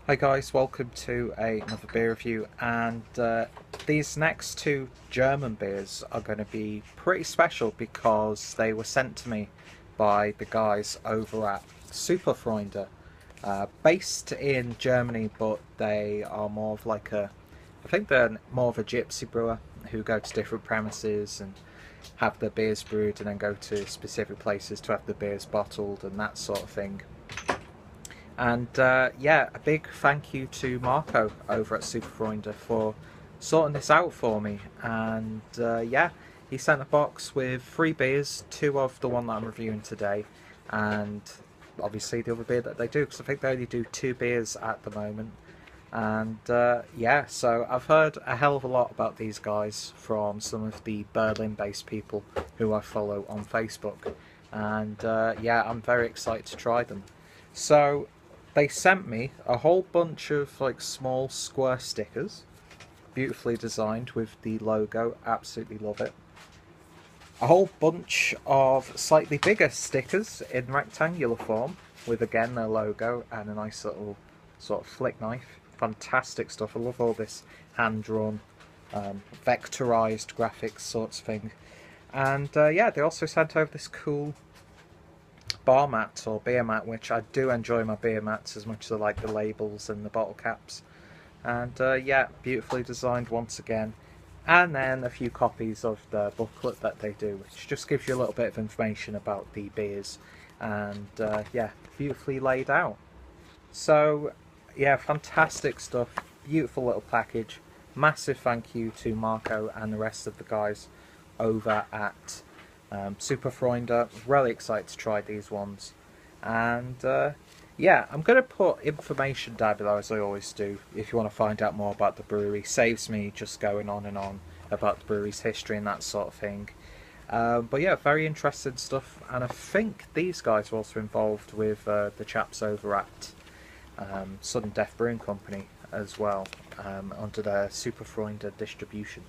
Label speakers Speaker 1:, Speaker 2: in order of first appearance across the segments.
Speaker 1: Hi guys, welcome to another beer review, and these next two German beers are going to be pretty special because they were sent to me by the guys over at Superfreunde, based in Germany, but they are more of like I think they're more of a gypsy brewer who go to different premises and have their beers brewed and then go to specific places to have the beers bottled and that sort of thing. And yeah, a big thank you to Marco over at Superfreunde for sorting this out for me. And yeah, he sent a box with 3 beers, 2 of the one that I'm reviewing today, and obviously the other beer that they do, because I think they only do 2 beers at the moment. And yeah, so I've heard a hell of a lot about these guys from some of the Berlin-based people who I follow on Facebook. And yeah, I'm very excited to try them. So they sent me a whole bunch of like small square stickers, beautifully designed with the logo. Absolutely love it. A whole bunch of slightly bigger stickers in rectangular form with again their logo and a nice little sort of flick knife. Fantastic stuff. I love all this hand-drawn, vectorized graphics sorts of thing. And yeah, they also sent over this cool bar mat or beer mat, which I do enjoy my beer mats as much as I like the labels and the bottle caps. And yeah, beautifully designed once again. And then a few copies of the booklet that they do, which just gives you a little bit of information about the beers. And yeah, beautifully laid out. So yeah, fantastic stuff. Beautiful little package. Massive thank you to Marco and the rest of the guys over at Superfreunde. Really excited to try these ones. And yeah, I'm going to put information down below as I always do if you want to find out more about the brewery. Saves me just going on and on about the brewery's history and that sort of thing. But yeah, very interesting stuff. And I think these guys are also involved with the chaps over at Sudden Death Brewing Company as well, under their Superfreunde distribution.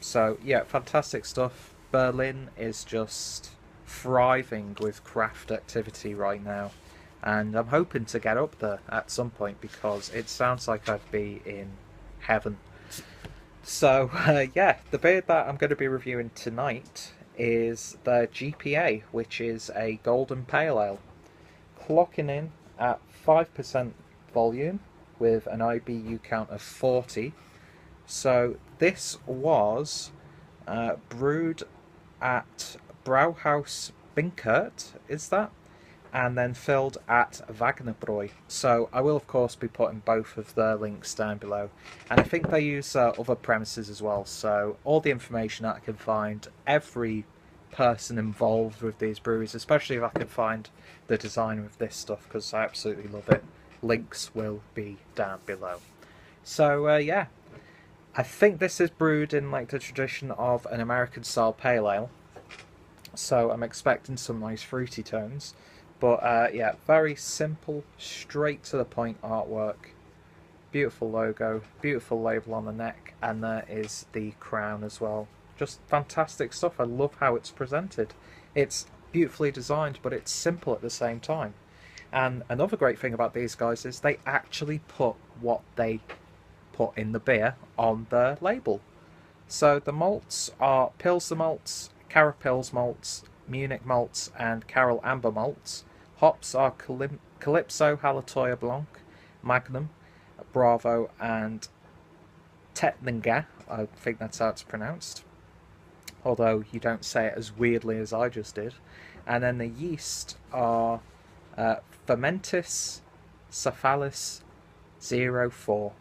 Speaker 1: So yeah, fantastic stuff. Berlin is just thriving with craft activity right now, and I'm hoping to get up there at some point because it sounds like I'd be in heaven. So yeah, the beer that I'm going to be reviewing tonight is the GPA, which is a golden pale ale, clocking in at 5% volume with an IBU count of 40. So this was brewed at Brauhaus Binkert, is that? And then filled at Wagnerbräu. So I will of course be putting both of their links down below. And I think they use other premises as well. So all the information that I can find, every person involved with these breweries, especially if I can find the designer of this stuff, because I absolutely love it. Links will be down below. So yeah, I think this is brewed in like the tradition of an American style pale ale, so I'm expecting some nice fruity tones. But yeah, very simple, straight to the point artwork. Beautiful logo, beautiful label on the neck, and there is the crown as well. Just fantastic stuff. I love how it's presented. It's beautifully designed, but it's simple at the same time. And another great thing about these guys is they actually put what they put in the beer on the label. So the malts are Pilsner malts, Carapils malts, Munich malts, and Carol Amber malts. Hops are Calypso, Halatoia Blanc, Magnum, Bravo, and Tetninga. I think that's how it's pronounced, although you don't say it as weirdly as I just did. And then the yeast are Fermentis Cephalus 04,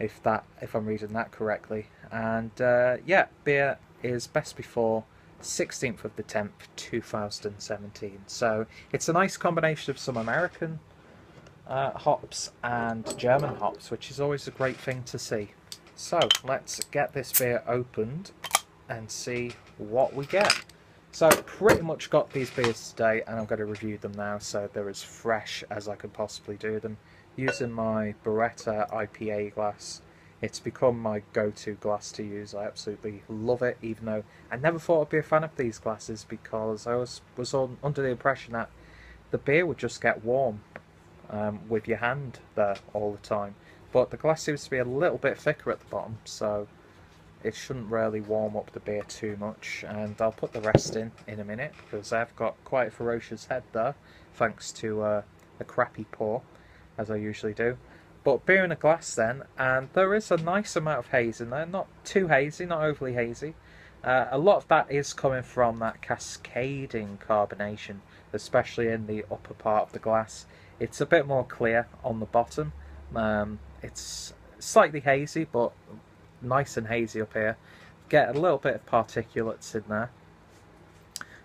Speaker 1: if I'm reading that correctly. And yeah, beer is best before 16th of the 10th 2017. So it's a nice combination of some American hops and German hops, which is always a great thing to see. So let's get this beer opened and see what we get. So pretty much got these beers today, and I'm going to review them now, so they're as fresh as I can possibly do them, using my Beretta IPA glass. It's become my go-to glass to use. I absolutely love it, even though I never thought I'd be a fan of these glasses because I was under the impression that the beer would just get warm with your hand there all the time. But the glass seems to be a little bit thicker at the bottom, so it shouldn't really warm up the beer too much. And I'll put the rest in a minute, because I've got quite a ferocious head there, thanks to a crappy pour, as I usually do. But beer in a glass then, and there is a nice amount of haze in there, not too hazy, not overly hazy. A lot of that is coming from that cascading carbonation, especially in the upper part of the glass. It's a bit more clear on the bottom. It's slightly hazy, but nice and hazy up here. Get a little bit of particulates in there.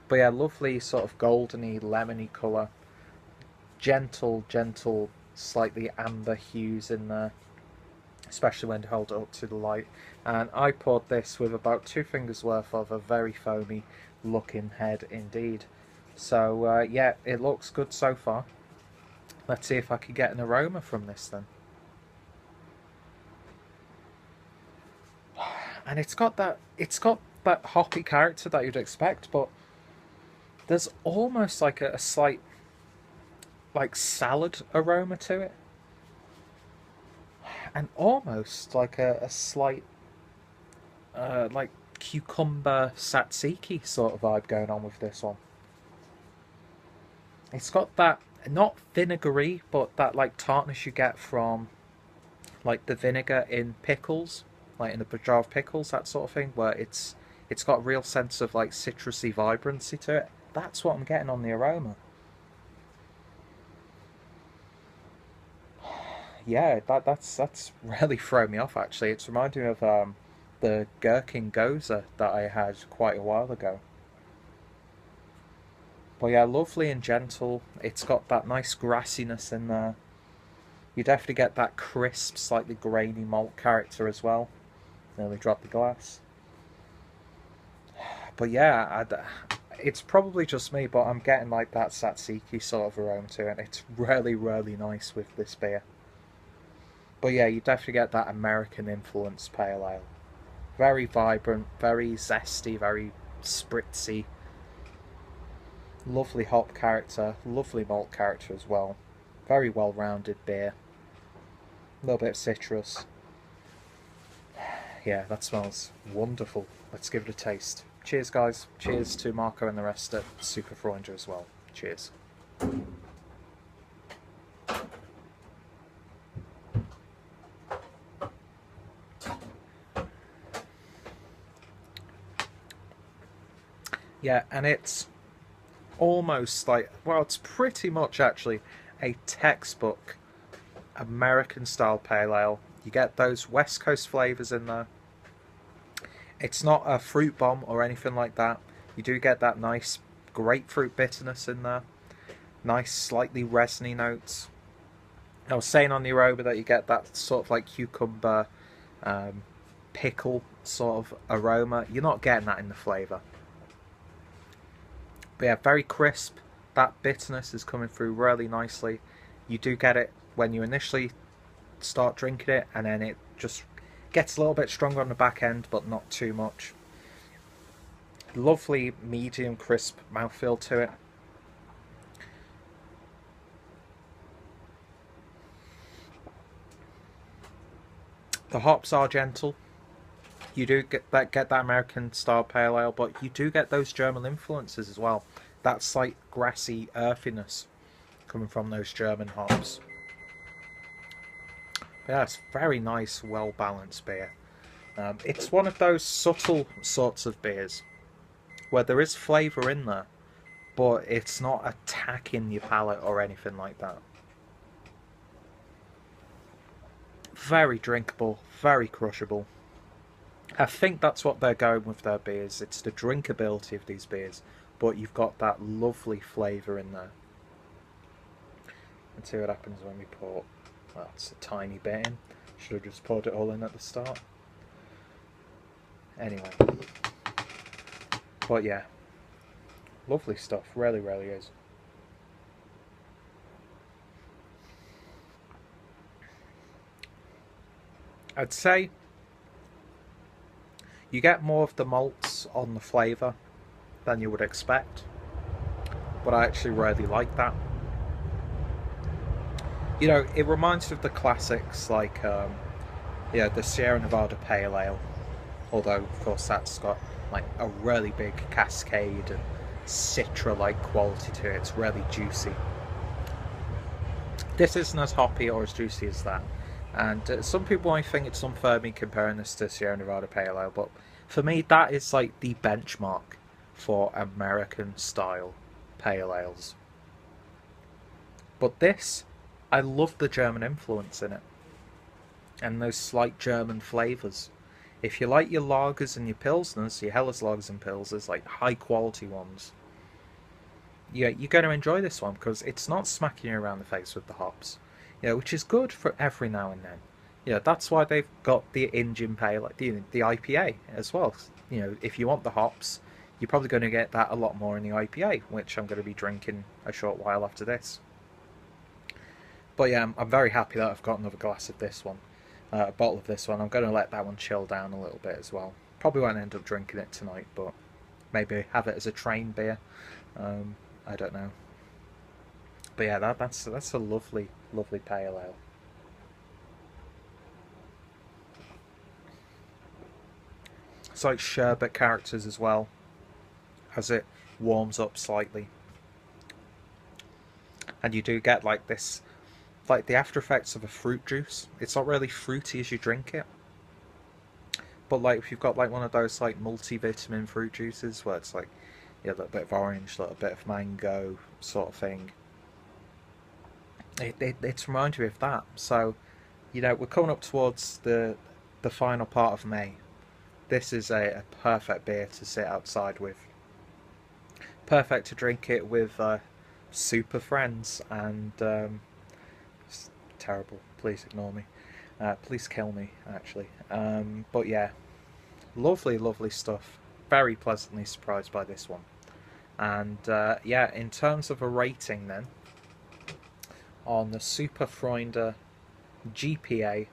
Speaker 1: But yeah, lovely sort of goldeny, lemony colour. Gentle, slightly amber hues in there, especially when you hold it up to the light. And I poured this with about 2 fingers worth of a very foamy looking head indeed. So yeah, it looks good so far. Let's see if I can get an aroma from this then. And it's got that hoppy character that you'd expect, but there's almost like a slight like salad aroma to it, and almost like a slight like cucumber tzatziki sort of vibe going on with this one. It's got that, not vinegary, but that like tartness you get from like the vinegar in pickles, like in a jar of pickles, that sort of thing, where it's got a real sense of like citrusy vibrancy to it. That's what I'm getting on the aroma. Yeah, that's really thrown me off actually. It's reminding me of the gherkin goza that I had quite a while ago. But yeah, lovely and gentle. It's got that nice grassiness in there. You definitely get that crisp, slightly grainy malt character as well. Nearly dropped the glass. But yeah, it's probably just me, but I'm getting like that tzatziki sort of aroma to it. It's really, really nice with this beer. But yeah, you definitely get that American influence pale ale. Very vibrant, very zesty, very spritzy. Lovely hop character, lovely malt character as well. Very well rounded beer. A little bit of citrus. Yeah, that smells wonderful. Let's give it a taste. Cheers guys. Cheers to Marco and the rest at Superfreunde as well. Cheers. Yeah, and it's almost like, well, it's pretty much actually a textbook American style pale ale. You get those West Coast flavours in there. It's not a fruit bomb or anything like that. You do get that nice grapefruit bitterness in there. Nice, slightly resiny notes. I was saying on the aroma that you get that sort of like cucumber, pickle sort of aroma. You're not getting that in the flavour. But yeah, very crisp. That bitterness is coming through really nicely. You do get it when you initially start drinking it, and then it just gets a little bit stronger on the back end, but not too much. Lovely medium crisp mouthfeel to it. The hops are gentle. You do get that American style pale ale, but you do get those German influences as well. That slight grassy earthiness coming from those German hops. But yeah, it's very nice, well balanced beer. It's one of those subtle sorts of beers where there is flavour in there, but it's not attacking your palate or anything like that. Very drinkable, very crushable. I think that's what they're going with their beers. It's the drinkability of these beers, but you've got that lovely flavour in there. Let's see what happens when we pour. Well, that's a tiny bit in. Should have just poured it all in at the start. Anyway. But yeah. Lovely stuff. Really, really is. I'd say you get more of the malts on the flavour than you would expect, but I actually really like that. You know, it reminds me of the classics like, yeah, the Sierra Nevada Pale Ale. Although, of course, that's got like a really big cascade and citra-like quality to it. It's really juicy. This isn't as hoppy or as juicy as that. And some people might think it's unfair me comparing this to Sierra Nevada Pale Ale, but for me, that is like the benchmark for American style pale ales. But this, I love the German influence in it and those slight German flavours. If you like your lagers and your pilsners, your Helles lagers and pilsners, like high quality ones, yeah, you're going to enjoy this one because it's not smacking you around the face with the hops, which is good for every now and then. That's why they've got the Indian Pale, like the IPA as well. If you want the hops, you're probably going to get that a lot more in the IPA, which I'm going to be drinking a short while after this. But yeah, I'm very happy that I've got another glass of this one, a bottle of this one. I'm going to let that one chill down a little bit as well. Probably won't end up drinking it tonight, but maybe have it as a train beer. I don't know. But yeah, that's a lovely, lovely pale ale. It's like sherbet characters as well, as it warms up slightly. And you do get like this, like the after effects of a fruit juice. It's not really fruity as you drink it, but like if you've got like one of those like multivitamin fruit juices where it's like, yeah, a little bit of orange, a little bit of mango sort of thing. It's reminded me of that. So, we're coming up towards the final part of May. This is a perfect beer to sit outside with. Perfect to drink it with super friends and it's terrible. Please ignore me. Please kill me, actually. But yeah, lovely, lovely stuff. Very pleasantly surprised by this one. And yeah, in terms of a rating then, on the Superfreunde GPA,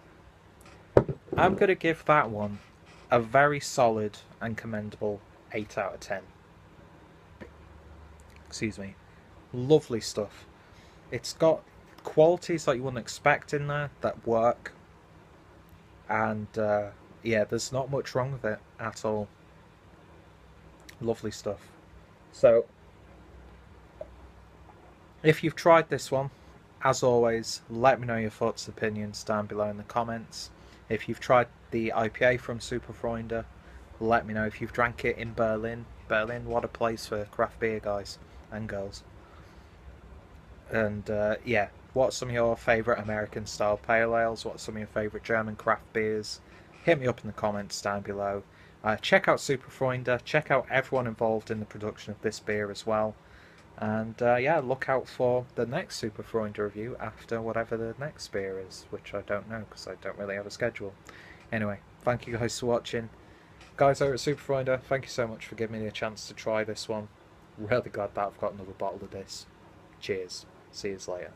Speaker 1: I'm going to give that one a very solid and commendable 8 out of 10. Excuse me. Lovely stuff. It's got qualities that you wouldn't expect in there that work. And yeah, there's not much wrong with it at all. Lovely stuff. So, if you've tried this one, as always, let me know your thoughts and opinions down below in the comments. If you've tried the IPA from Superfreunde, let me know. If you've drank it in Berlin. Berlin, what a place for craft beer, guys and girls. And yeah, what's some of your favourite American style pale ales? What's some of your favourite German craft beers? Hit me up in the comments down below. Check out Superfreunde. Check out everyone involved in the production of this beer as well. And yeah, look out for the next Superfreunde review after whatever the next beer is, which I don't know because I don't really have a schedule. Anyway, thank you guys for watching. Guys over at Superfreunde, thank you so much for giving me a chance to try this one. Really glad that I've got another bottle of this. Cheers. See you later.